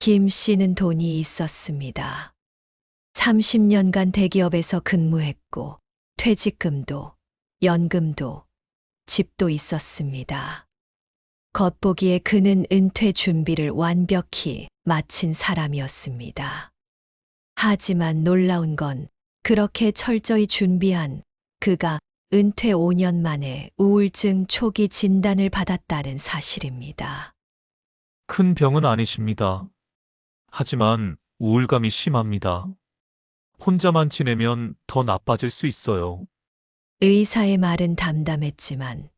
김 씨는 돈이 있었습니다. 30년간 대기업에서 근무했고 퇴직금도 연금도 집도 있었습니다. 겉보기에 그는 은퇴 준비를 완벽히 마친 사람이었습니다. 하지만 놀라운 건 그렇게 철저히 준비한 그가 은퇴 5년 만에 우울증 초기 진단을 받았다는 사실입니다. 큰 병은 아니십니다. 하지만 우울감이 심합니다. 혼자만 지내면 더 나빠질 수 있어요. 의사의 말은 담담했지만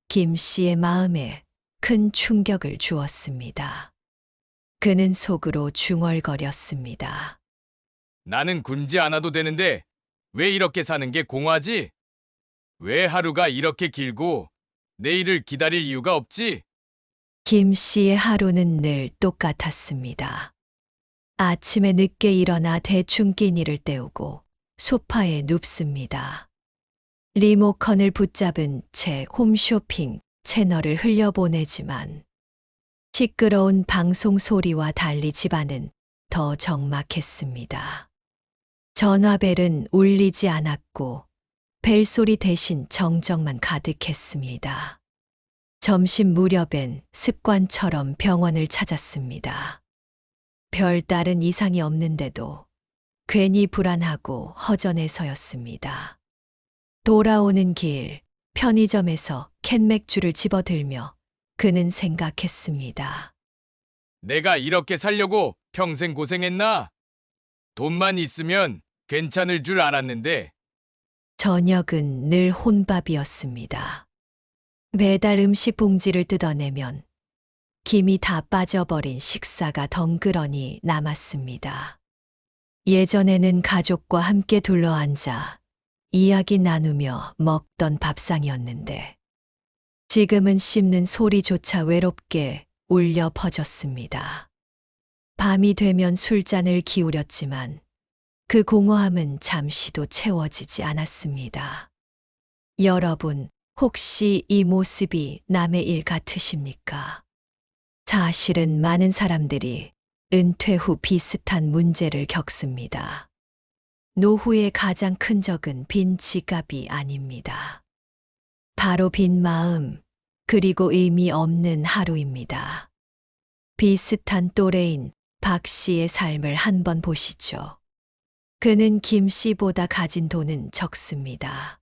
김 씨의 마음에 큰 충격을 주었습니다. 그는 속으로 중얼거렸습니다. 나는 굶지 않아도 되는데 왜 이렇게 사는 게 공허하지? 왜 하루가 이렇게 길고 내일을 기다릴 이유가 없지? 김 씨의 하루는 늘 똑같았습니다. 아침에 늦게 일어나 대충 끼니를 때우고 소파에 눕습니다. 리모컨을 붙잡은 채 홈쇼핑 채널을 흘려보내지만 시끄러운 방송 소리와 달리 집안은 더 적막했습니다. 전화벨은 울리지 않았고 벨소리 대신 정적만 가득했습니다. 점심 무렵엔 습관처럼 병원을 찾았습니다. 별다른 이상이 없는데도 괜히 불안하고 허전해서였습니다. 돌아오는 길 편의점에서 캔맥주를 집어들며 그는 생각했습니다. 내가 이렇게 살려고 평생 고생했나? 돈만 있으면 괜찮을 줄 알았는데 저녁은 늘 혼밥이었습니다. 배달 음식 봉지를 뜯어내면 김이 다 빠져버린 식사가 덩그러니 남았습니다. 예전에는 가족과 함께 둘러앉아 이야기 나누며 먹던 밥상이었는데 지금은 씹는 소리조차 외롭게 울려 퍼졌습니다. 밤이 되면 술잔을 기울였지만 그 공허함은 잠시도 채워지지 않았습니다. 여러분, 혹시 이 모습이 남의 일 같으십니까? 사실은 많은 사람들이 은퇴 후 비슷한 문제를 겪습니다. 노후의 가장 큰 적은 빈 지갑이 아닙니다. 바로 빈 마음, 그리고 의미 없는 하루입니다. 비슷한 또래인 박 씨의 삶을 한번 보시죠. 그는 김 씨보다 가진 돈은 적습니다.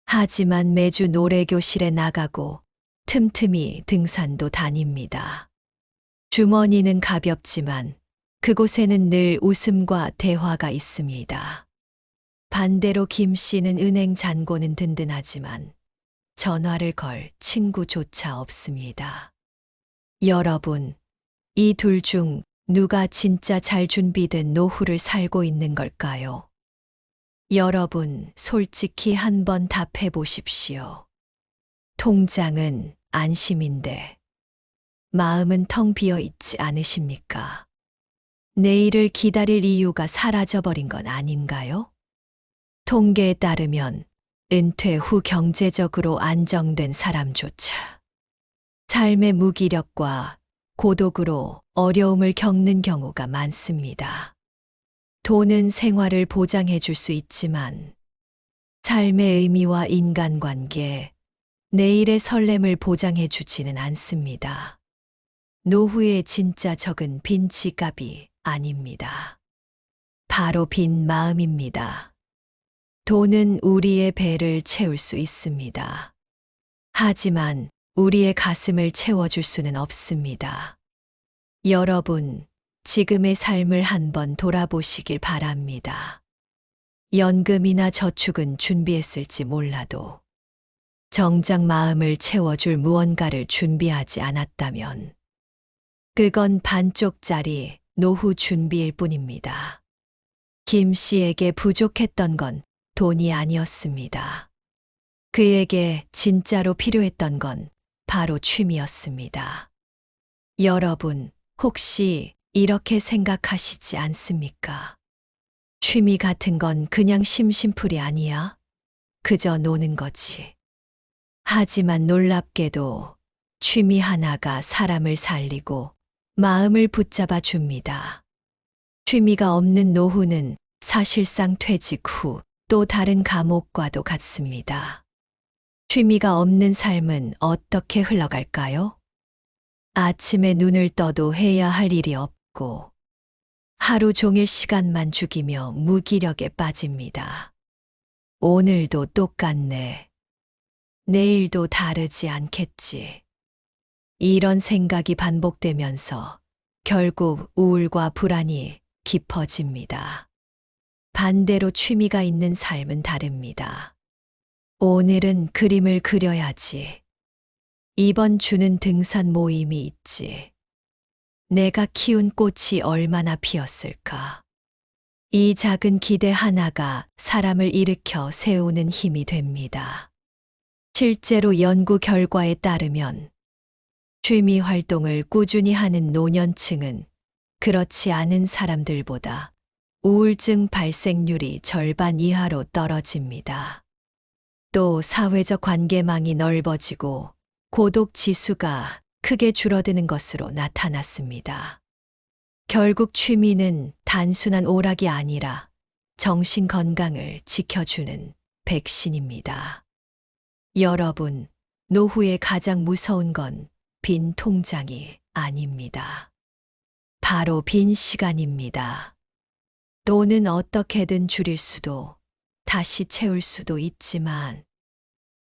하지만 매주 노래교실에 나가고 틈틈이 등산도 다닙니다. 주머니는 가볍지만 그곳에는 늘 웃음과 대화가 있습니다. 반대로 김 씨는 은행 잔고는 든든하지만 전화를 걸 친구조차 없습니다. 여러분, 이 둘 중 누가 진짜 잘 준비된 노후를 살고 있는 걸까요? 여러분, 솔직히 한번 답해 보십시오. 통장은 안심인데 마음은 텅 비어 있지 않으십니까? 내일을 기다릴 이유가 사라져버린 건 아닌가요? 통계에 따르면 은퇴 후 경제적으로 안정된 사람조차 삶의 무기력과 고독으로 어려움을 겪는 경우가 많습니다. 돈은 생활을 보장해 줄 수 있지만 삶의 의미와 인간관계, 내일의 설렘을 보장해 주지는 않습니다. 노후의 진짜 적은 빈 지갑이 아닙니다. 바로 빈 마음입니다. 돈은 우리의 배를 채울 수 있습니다. 하지만 우리의 가슴을 채워줄 수는 없습니다. 여러분, 지금의 삶을 한번 돌아보시길 바랍니다. 연금이나 저축은 준비했을지 몰라도 정작 마음을 채워줄 무언가를 준비하지 않았다면 그건 반쪽짜리 노후 준비일 뿐입니다. 김 씨에게 부족했던 건 돈이 아니었습니다. 그에게 진짜로 필요했던 건 바로 취미였습니다. 여러분, 혹시 이렇게 생각하시지 않습니까? 취미 같은 건 그냥 심심풀이 아니야? 그저 노는 거지. 하지만 놀랍게도 취미 하나가 사람을 살리고 마음을 붙잡아 줍니다. 취미가 없는 노후는 사실상 퇴직 후 또 다른 감옥과도 같습니다. 취미가 없는 삶은 어떻게 흘러갈까요? 아침에 눈을 떠도 해야 할 일이 없고 하루 종일 시간만 죽이며 무기력에 빠집니다. 오늘도 똑같네. 내일도 다르지 않겠지. 이런 생각이 반복되면서 결국 우울과 불안이 깊어집니다. 반대로 취미가 있는 삶은 다릅니다. 오늘은 그림을 그려야지. 이번 주는 등산 모임이 있지. 내가 키운 꽃이 얼마나 피었을까. 이 작은 기대 하나가 사람을 일으켜 세우는 힘이 됩니다. 실제로 연구 결과에 따르면 취미 활동을 꾸준히 하는 노년층은 그렇지 않은 사람들보다 우울증 발생률이 절반 이하로 떨어집니다. 또 사회적 관계망이 넓어지고 고독 지수가 크게 줄어드는 것으로 나타났습니다. 결국 취미는 단순한 오락이 아니라 정신 건강을 지켜주는 백신입니다. 여러분, 노후에 가장 무서운 건 빈 통장이 아닙니다. 바로 빈 시간입니다. 돈은 어떻게든 줄일 수도 다시 채울 수도 있지만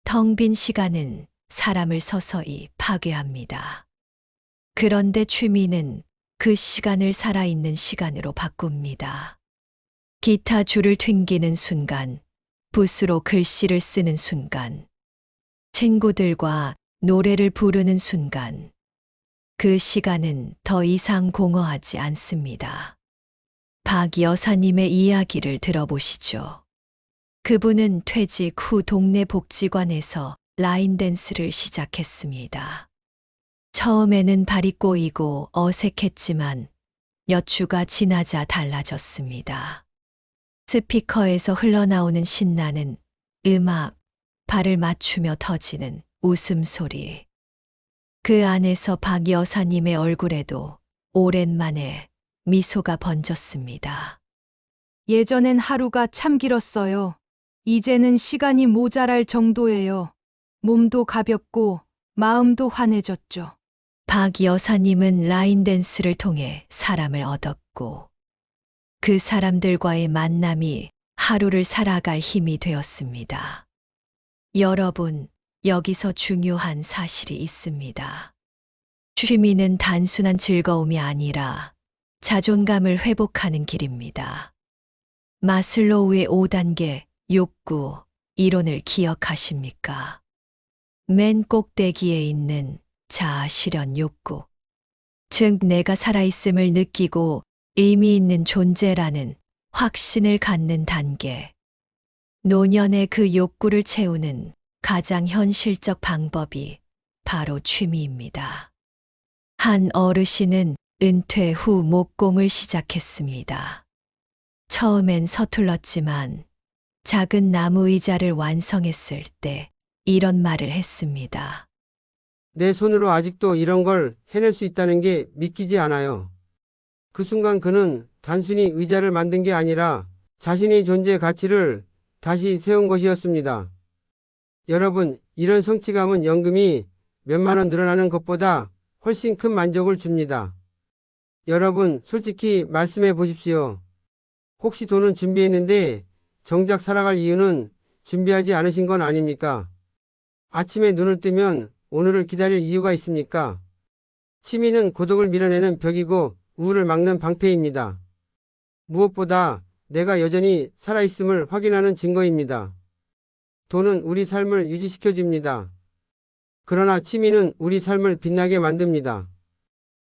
텅 빈 시간은 사람을 서서히 파괴합니다. 그런데 취미는 그 시간을 살아있는 시간으로 바꿉니다. 기타 줄을 튕기는 순간, 붓으로 글씨를 쓰는 순간, 친구들과 노래를 부르는 순간, 그 시간은 더 이상 공허하지 않습니다. 박 여사님의 이야기를 들어보시죠. 그분은 퇴직 후 동네 복지관에서 라인 댄스를 시작했습니다. 처음에는 발이 꼬이고 어색했지만 몇 주가 지나자 달라졌습니다. 스피커에서 흘러나오는 신나는 음악, 발을 맞추며 터지는 웃음소리. 그 안에서 박 여사님의 얼굴에도 오랜만에 미소가 번졌습니다. 예전엔 하루가 참 길었어요. 이제는 시간이 모자랄 정도예요. 몸도 가볍고 마음도 환해졌죠. 박 여사님은 라인 댄스를 통해 사람을 얻었고 그 사람들과의 만남이 하루를 살아갈 힘이 되었습니다. 여러분, 여기서 중요한 사실이 있습니다. 취미는 단순한 즐거움이 아니라 자존감을 회복하는 길입니다. 마슬로우의 5단계 욕구 이론을 기억하십니까? 맨 꼭대기에 있는 자아 실현 욕구. 즉, 내가 살아있음을 느끼고 의미 있는 존재라는 확신을 갖는 단계. 노년의 그 욕구를 채우는 가장 현실적 방법이 바로 취미입니다. 한 어르신은 은퇴 후 목공을 시작했습니다. 처음엔 서툴렀지만 작은 나무 의자를 완성했을 때 이런 말을 했습니다. 내 손으로 아직도 이런 걸 해낼 수 있다는 게 믿기지 않아요. 그 순간 그는 단순히 의자를 만든 게 아니라 자신의 존재 가치를 다시 세운 것이었습니다. 여러분, 이런 성취감은 연금이 몇만 원 늘어나는 것보다 훨씬 큰 만족을 줍니다. 여러분, 솔직히 말씀해 보십시오. 혹시 돈은 준비했는데 정작 살아갈 이유는 준비하지 않으신 건 아닙니까? 아침에 눈을 뜨면 오늘을 기다릴 이유가 있습니까? 취미는 고독을 밀어내는 벽이고 우울을 막는 방패입니다. 무엇보다 내가 여전히 살아있음을 확인하는 증거입니다. 돈은 우리 삶을 유지시켜줍니다. 그러나 취미는 우리 삶을 빛나게 만듭니다.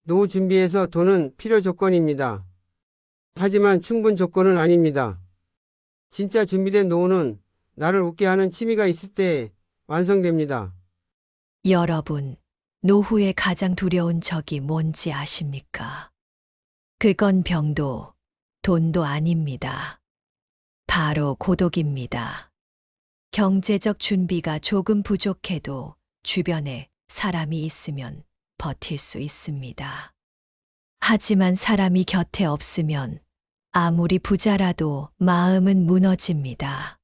노후 준비에서 돈은 필요 조건입니다. 하지만 충분 조건은 아닙니다. 진짜 준비된 노후는 나를 웃게 하는 취미가 있을 때 완성됩니다. 여러분, 노후의 가장 두려운 적이 뭔지 아십니까? 그건 병도, 돈도 아닙니다. 바로 고독입니다. 경제적 준비가 조금 부족해도 주변에 사람이 있으면 버틸 수 있습니다. 하지만 사람이 곁에 없으면 아무리 부자라도 마음은 무너집니다.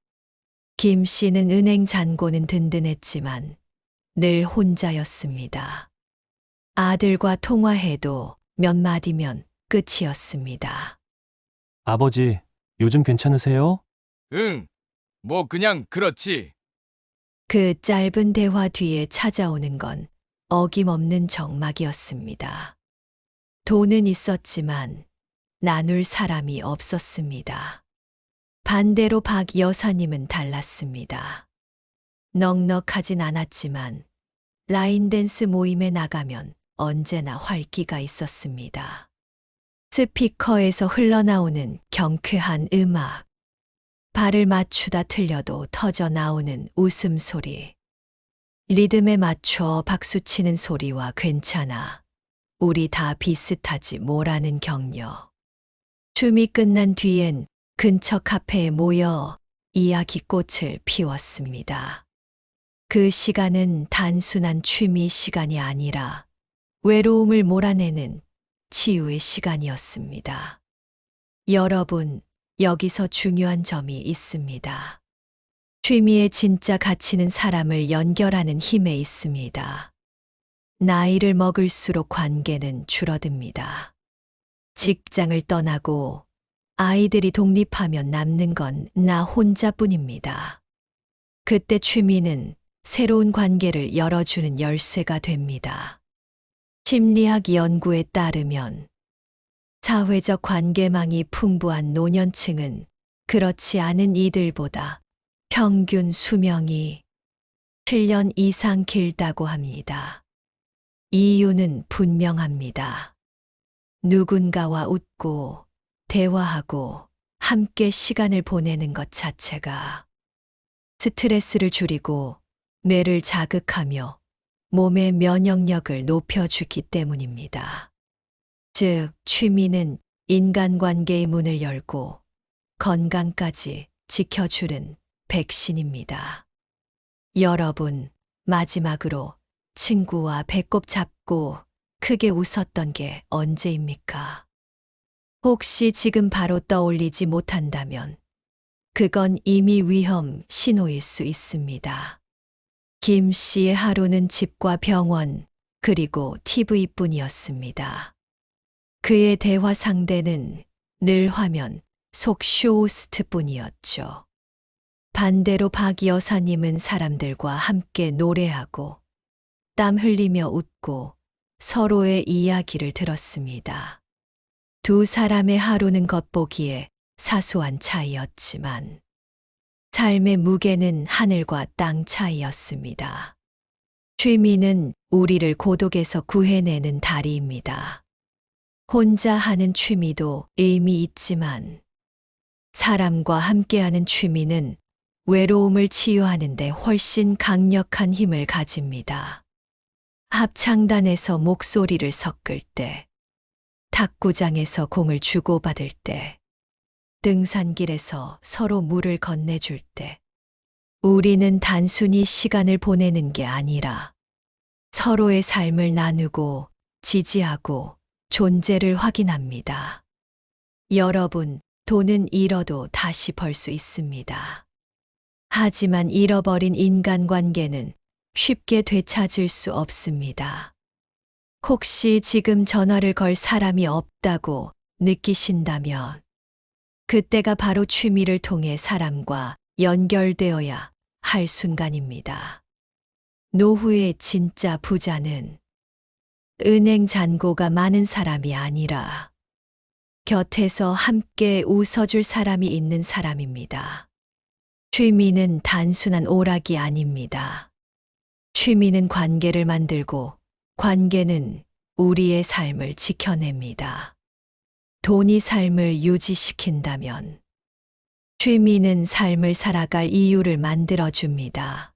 김 씨는 은행 잔고는 든든했지만 늘 혼자였습니다. 아들과 통화해도 몇 마디면 끝이었습니다. 아버지, 요즘 괜찮으세요? 응, 뭐 그냥 그렇지. 그 짧은 대화 뒤에 찾아오는 건 어김없는 적막이었습니다. 돈은 있었지만 나눌 사람이 없었습니다. 반대로 박 여사님은 달랐습니다. 넉넉하진 않았지만 라인댄스 모임에 나가면 언제나 활기가 있었습니다. 스피커에서 흘러나오는 경쾌한 음악, 발을 맞추다 틀려도 터져 나오는 웃음소리, 리듬에 맞춰 박수치는 소리와 괜찮아, 우리 다 비슷하지 뭐라는 격려. 춤이 끝난 뒤엔 근처 카페에 모여 이야기꽃을 피웠습니다. 그 시간은 단순한 취미 시간이 아니라 외로움을 몰아내는 치유의 시간이었습니다. 여러분, 여기서 중요한 점이 있습니다. 취미의 진짜 가치는 사람을 연결하는 힘에 있습니다. 나이를 먹을수록 관계는 줄어듭니다. 직장을 떠나고 아이들이 독립하면 남는 건 나 혼자뿐입니다. 그때 취미는 새로운 관계를 열어주는 열쇠가 됩니다. 심리학 연구에 따르면 사회적 관계망이 풍부한 노년층은 그렇지 않은 이들보다 평균 수명이 7년 이상 길다고 합니다. 이유는 분명합니다. 누군가와 웃고 대화하고 함께 시간을 보내는 것 자체가 스트레스를 줄이고 뇌를 자극하며 몸의 면역력을 높여주기 때문입니다. 즉, 취미는 인간관계의 문을 열고 건강까지 지켜주는 백신입니다. 여러분, 마지막으로 친구와 배꼽 잡고 크게 웃었던 게 언제입니까? 혹시 지금 바로 떠올리지 못한다면 그건 이미 위험 신호일 수 있습니다. 김 씨의 하루는 집과 병원, 그리고 TV뿐이었습니다. 그의 대화 상대는 늘 화면 속 쇼호스트뿐이었죠. 반대로 박 여사님은 사람들과 함께 노래하고 땀 흘리며 웃고 서로의 이야기를 들었습니다. 두 사람의 하루는 겉보기에 사소한 차이였지만 삶의 무게는 하늘과 땅 차이였습니다. 취미는 우리를 고독에서 구해내는 다리입니다. 혼자 하는 취미도 의미 있지만 사람과 함께하는 취미는 외로움을 치유하는 데 훨씬 강력한 힘을 가집니다. 합창단에서 목소리를 섞을 때, 탁구장에서 공을 주고받을 때, 등산길에서 서로 물을 건네줄 때, 우리는 단순히 시간을 보내는 게 아니라 서로의 삶을 나누고 지지하고 존재를 확인합니다. 여러분, 돈은 잃어도 다시 벌 수 있습니다. 하지만 잃어버린 인간관계는 쉽게 되찾을 수 없습니다. 혹시 지금 전화를 걸 사람이 없다고 느끼신다면 그때가 바로 취미를 통해 사람과 연결되어야 할 순간입니다. 노후의 진짜 부자는 은행 잔고가 많은 사람이 아니라 곁에서 함께 웃어줄 사람이 있는 사람입니다. 취미는 단순한 오락이 아닙니다. 취미는 관계를 만들고 관계는 우리의 삶을 지켜냅니다. 돈이 삶을 유지시킨다면 취미는 삶을 살아갈 이유를 만들어줍니다.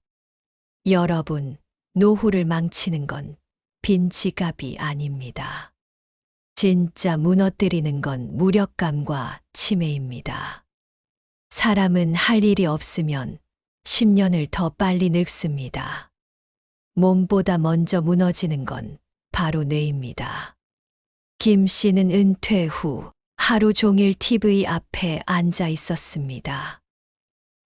여러분, 노후를 망치는 건 빈 지갑이 아닙니다. 진짜 무너뜨리는 건 무력감과 치매입니다. 사람은 할 일이 없으면 10년을 더 빨리 늙습니다. 몸보다 먼저 무너지는 건 바로 뇌입니다. 김 씨는 은퇴 후 하루 종일 TV 앞에 앉아 있었습니다.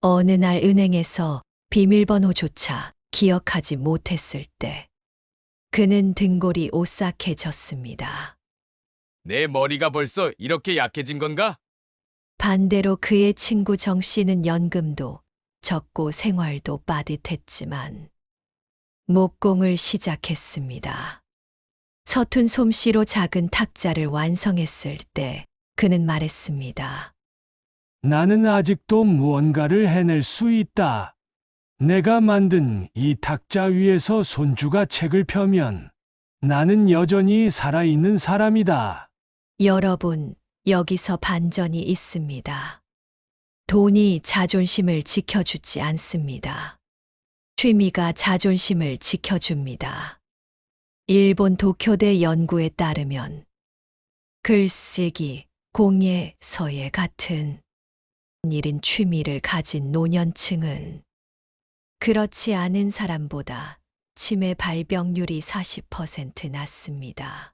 어느 날 은행에서 비밀번호조차 기억하지 못했을 때 그는 등골이 오싹해졌습니다. 내 머리가 벌써 이렇게 약해진 건가? 반대로 그의 친구 정 씨는 연금도 적고 생활도 빠듯했지만 목공을 시작했습니다. 서툰 솜씨로 작은 탁자를 완성했을 때 그는 말했습니다. 나는 아직도 무언가를 해낼 수 있다. 내가 만든 이 탁자 위에서 손주가 책을 펴면 나는 여전히 살아있는 사람이다. 여러분, 여기서 반전이 있습니다. 돈이 자존심을 지켜주지 않습니다. 취미가 자존심을 지켜줍니다. 일본 도쿄대 연구에 따르면 글쓰기, 공예, 서예 같은 일인 취미를 가진 노년층은 그렇지 않은 사람보다 치매 발병률이 40% 낮습니다.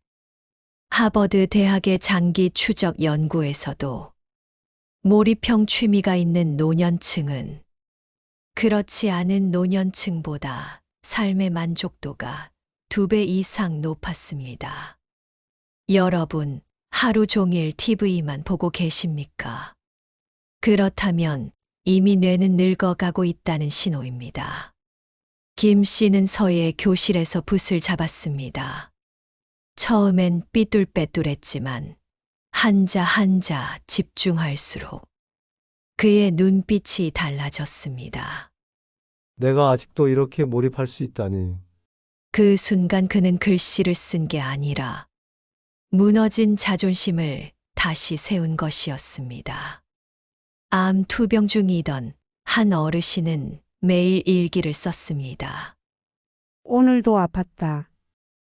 하버드 대학의 장기 추적 연구에서도 몰입형 취미가 있는 노년층은 그렇지 않은 노년층보다 삶의 만족도가 2배 이상 높았습니다. 여러분, 하루 종일 TV만 보고 계십니까? 그렇다면 이미 뇌는 늙어가고 있다는 신호입니다. 김 씨는 서예 교실에서 붓을 잡았습니다. 처음엔 삐뚤빼뚤했지만 한자 한자 집중할수록 그의 눈빛이 달라졌습니다. 내가 아직도 이렇게 몰입할 수 있다니. 그 순간 그는 글씨를 쓴 게 아니라 무너진 자존심을 다시 세운 것이었습니다. 암 투병 중이던 한 어르신은 매일 일기를 썼습니다. 오늘도 아팠다.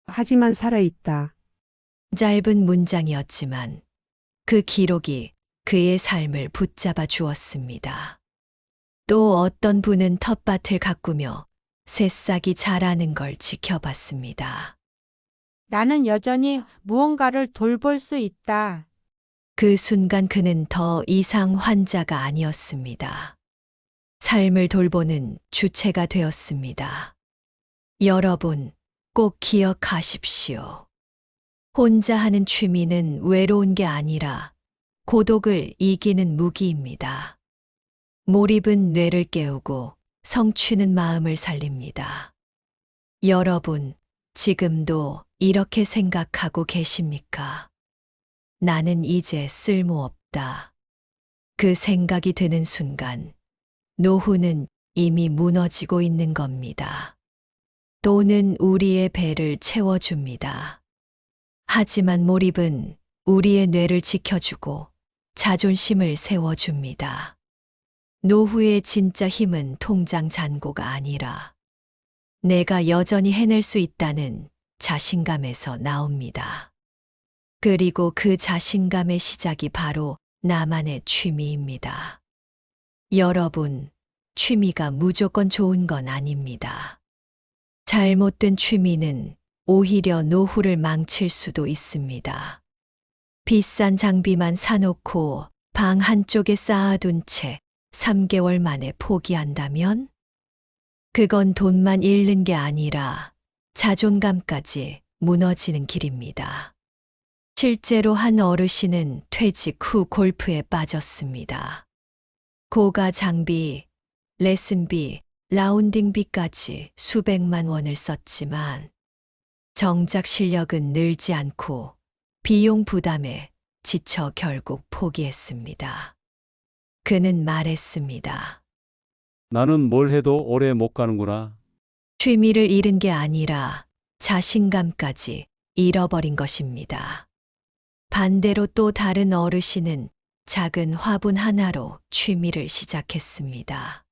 하지만 살아있다. 짧은 문장이었지만 그 기록이 그의 삶을 붙잡아 주었습니다. 또 어떤 분은 텃밭을 가꾸며 새싹이 자라는 걸 지켜봤습니다. 나는 여전히 무언가를 돌볼 수 있다. 그 순간 그는 더 이상 환자가 아니었습니다. 삶을 돌보는 주체가 되었습니다. 여러분, 꼭 기억하십시오. 혼자 하는 취미는 외로운 게 아니라 고독을 이기는 무기입니다. 몰입은 뇌를 깨우고 성취는 마음을 살립니다. 여러분, 지금도 이렇게 생각하고 계십니까? 나는 이제 쓸모없다. 그 생각이 드는 순간, 노후는 이미 무너지고 있는 겁니다. 돈은 우리의 배를 채워줍니다. 하지만 몰입은 우리의 뇌를 지켜주고 자존심을 세워줍니다. 노후의 진짜 힘은 통장 잔고가 아니라 내가 여전히 해낼 수 있다는 자신감에서 나옵니다. 그리고 그 자신감의 시작이 바로 나만의 취미입니다. 여러분, 취미가 무조건 좋은 건 아닙니다. 잘못된 취미는 오히려 노후를 망칠 수도 있습니다. 비싼 장비만 사놓고 방 한쪽에 쌓아둔 채 3개월 만에 포기한다면? 그건 돈만 잃는 게 아니라 자존감까지 무너지는 길입니다. 실제로 한 어르신은 퇴직 후 골프에 빠졌습니다. 고가 장비, 레슨비, 라운딩비까지 수백만 원을 썼지만 정작 실력은 늘지 않고 비용 부담에 지쳐 결국 포기했습니다. 그는 말했습니다. 나는 뭘 해도 오래 못 가는구나. 취미를 잃은 게 아니라 자신감까지 잃어버린 것입니다. 반대로 또 다른 어르신은 작은 화분 하나로 취미를 시작했습니다.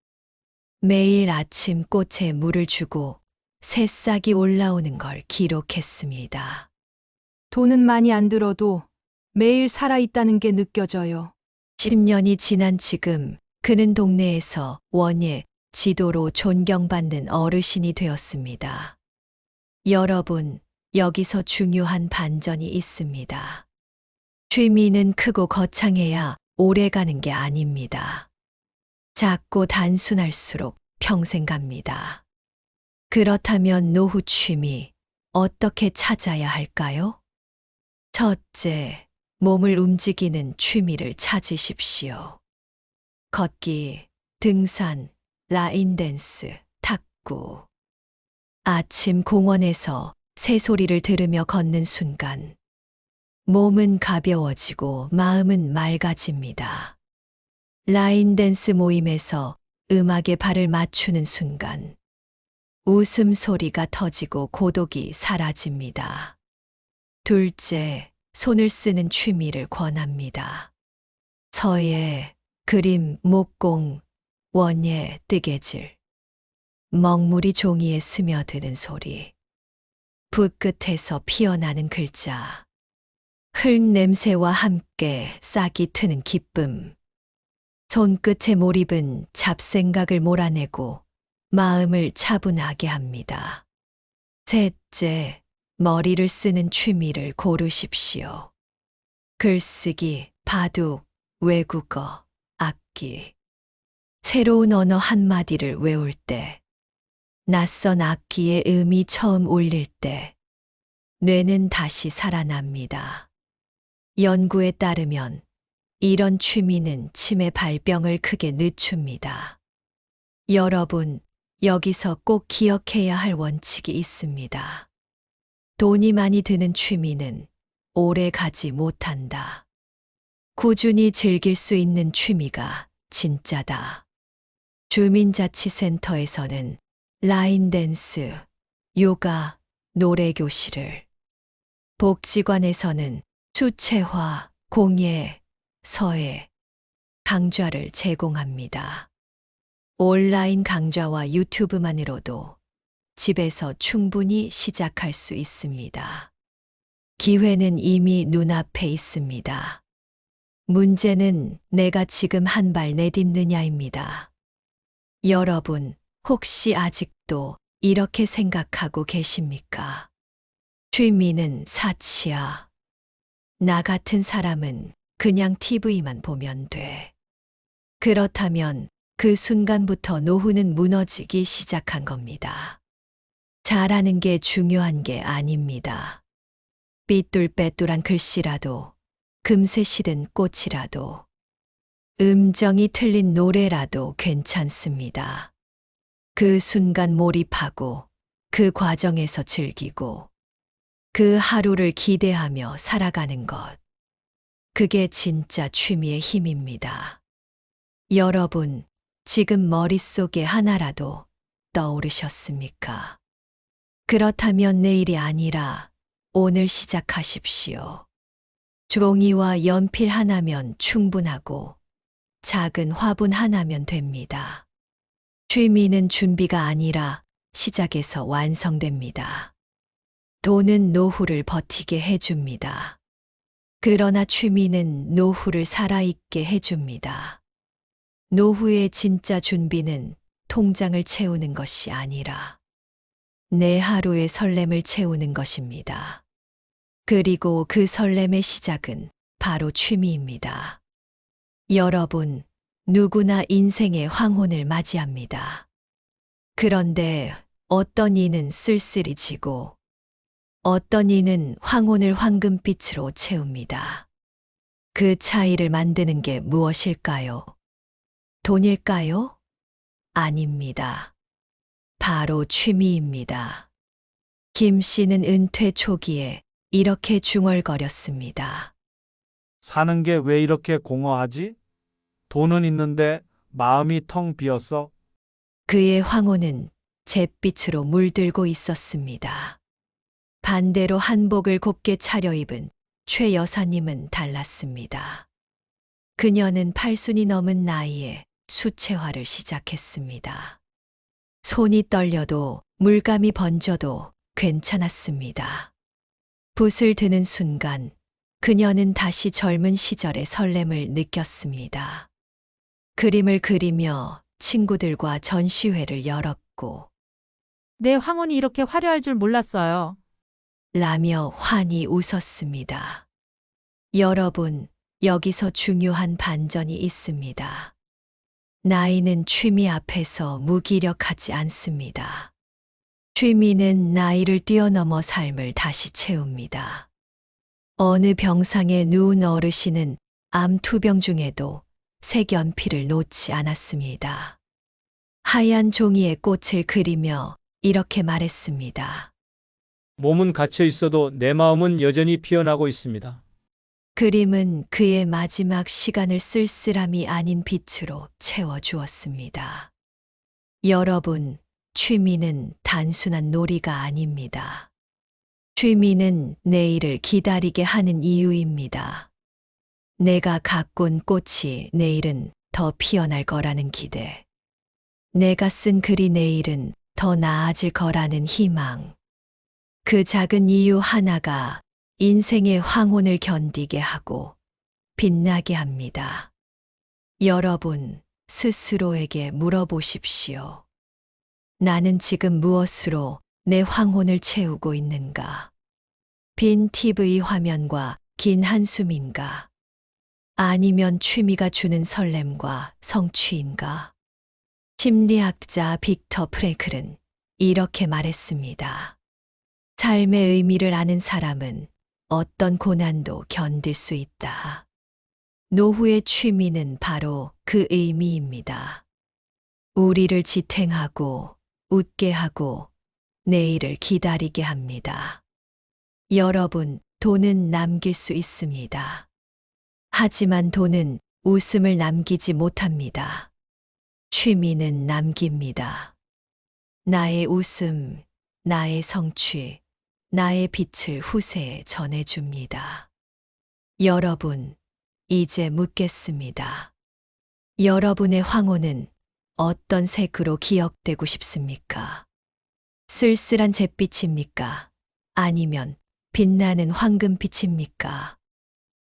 매일 아침 꽃에 물을 주고 새싹이 올라오는 걸 기록했습니다. 돈은 많이 안 들어도 매일 살아있다는 게 느껴져요. 10년이 지난 지금 그는 동네에서 원예, 지도로 존경받는 어르신이 되었습니다. 여러분, 여기서 중요한 반전이 있습니다. 취미는 크고 거창해야 오래 가는 게 아닙니다. 작고 단순할수록 평생 갑니다. 그렇다면 노후 취미 어떻게 찾아야 할까요? 첫째, 몸을 움직이는 취미를 찾으십시오. 걷기, 등산, 라인댄스, 탁구. 아침 공원에서 새소리를 들으며 걷는 순간, 몸은 가벼워지고 마음은 맑아집니다. 라인댄스 모임에서 음악에 발을 맞추는 순간, 웃음소리가 터지고 고독이 사라집니다. 둘째, 손을 쓰는 취미를 권합니다. 서예, 그림, 목공, 원예, 뜨개질. 먹물이 종이에 스며드는 소리. 붓 끝에서 피어나는 글자. 흙 냄새와 함께 싹이 트는 기쁨. 손끝의 몰입은 잡생각을 몰아내고 마음을 차분하게 합니다. 셋째, 머리를 쓰는 취미를 고르십시오. 글쓰기, 바둑, 외국어, 악기. 새로운 언어 한마디를 외울 때, 낯선 악기의 음이 처음 울릴 때, 뇌는 다시 살아납니다. 연구에 따르면 이런 취미는 치매 발병을 크게 늦춥니다. 여러분, 여기서 꼭 기억해야 할 원칙이 있습니다. 돈이 많이 드는 취미는 오래 가지 못한다. 꾸준히 즐길 수 있는 취미가 진짜다. 주민자치센터에서는 라인댄스, 요가, 노래교실을, 복지관에서는 수채화, 공예, 서예, 강좌를 제공합니다. 온라인 강좌와 유튜브만으로도 집에서 충분히 시작할 수 있습니다. 기회는 이미 눈앞에 있습니다. 문제는 내가 지금 한 발 내딛느냐입니다. 여러분, 혹시 아직도 이렇게 생각하고 계십니까? 취미는 사치야. 나 같은 사람은 그냥 TV만 보면 돼. 그렇다면 그 순간부터 노후는 무너지기 시작한 겁니다. 잘하는 게 중요한 게 아닙니다. 삐뚤빼뚤한 글씨라도, 금세 시든 꽃이라도, 음정이 틀린 노래라도 괜찮습니다. 그 순간 몰입하고, 그 과정에서 즐기고, 그 하루를 기대하며 살아가는 것. 그게 진짜 취미의 힘입니다. 여러분, 지금 머릿속에 하나라도 떠오르셨습니까? 그렇다면 내일이 아니라 오늘 시작하십시오. 종이와 연필 하나면 충분하고 작은 화분 하나면 됩니다. 취미는 준비가 아니라 시작에서 완성됩니다. 돈은 노후를 버티게 해줍니다. 그러나 취미는 노후를 살아있게 해줍니다. 노후의 진짜 준비는 통장을 채우는 것이 아니라 내 하루의 설렘을 채우는 것입니다. 그리고 그 설렘의 시작은 바로 취미입니다. 여러분, 누구나 인생의 황혼을 맞이합니다. 그런데 어떤 이는 쓸쓸히 지고 어떤 이는 황혼을 황금빛으로 채웁니다. 그 차이를 만드는 게 무엇일까요? 돈일까요? 아닙니다. 바로 취미입니다. 김 씨는 은퇴 초기에 이렇게 중얼거렸습니다. 사는 게 왜 이렇게 공허하지? 돈은 있는데 마음이 텅 비었어. 그의 황혼은 잿빛으로 물들고 있었습니다. 반대로 한복을 곱게 차려입은 최 여사님은 달랐습니다. 그녀는 80이 넘은 나이에 수채화를 시작했습니다. 손이 떨려도 물감이 번져도 괜찮았습니다. 붓을 드는 순간 그녀는 다시 젊은 시절의 설렘을 느꼈습니다. 그림을 그리며 친구들과 전시회를 열었고 내 황혼이 이렇게 화려할 줄 몰랐어요. 라며 환히 웃었습니다. 여러분, 여기서 중요한 반전이 있습니다. 나이는 취미 앞에서 무기력하지 않습니다. 취미는 나이를 뛰어넘어 삶을 다시 채웁니다. 어느 병상에 누운 어르신은 암 투병 중에도 색연필을 놓지 않았습니다. 하얀 종이에 꽃을 그리며 이렇게 말했습니다. 몸은 갇혀 있어도 내 마음은 여전히 피어나고 있습니다. 그림은 그의 마지막 시간을 쓸쓸함이 아닌 빛으로 채워주었습니다. 여러분, 취미는 단순한 놀이가 아닙니다. 취미는 내일을 기다리게 하는 이유입니다. 내가 가꾼 꽃이 내일은 더 피어날 거라는 기대. 내가 쓴 글이 내일은 더 나아질 거라는 희망. 그 작은 이유 하나가 인생의 황혼을 견디게 하고 빛나게 합니다. 여러분, 스스로에게 물어보십시오. 나는 지금 무엇으로 내 황혼을 채우고 있는가? 빈 TV 화면과 긴 한숨인가? 아니면 취미가 주는 설렘과 성취인가? 심리학자 빅터 프랭클은 이렇게 말했습니다. 삶의 의미를 아는 사람은 어떤 고난도 견딜 수 있다. 노후의 취미는 바로 그 의미입니다. 우리를 지탱하고 웃게 하고 내일을 기다리게 합니다. 여러분, 돈은 남길 수 있습니다. 하지만 돈은 웃음을 남기지 못합니다. 취미는 남깁니다. 나의 웃음, 나의 성취, 나의 빛을 후세에 전해줍니다. 여러분, 이제 묻겠습니다. 여러분의 황혼은 어떤 색으로 기억되고 싶습니까? 쓸쓸한 잿빛입니까? 아니면 빛나는 황금빛입니까?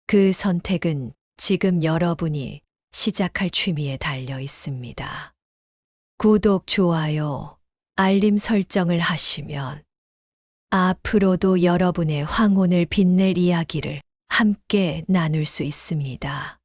그 선택은 지금 여러분이 시작할 취미에 달려 있습니다. 구독, 좋아요, 알림 설정을 하시면 앞으로도 여러분의 황혼을 빛낼 이야기를 함께 나눌 수 있습니다.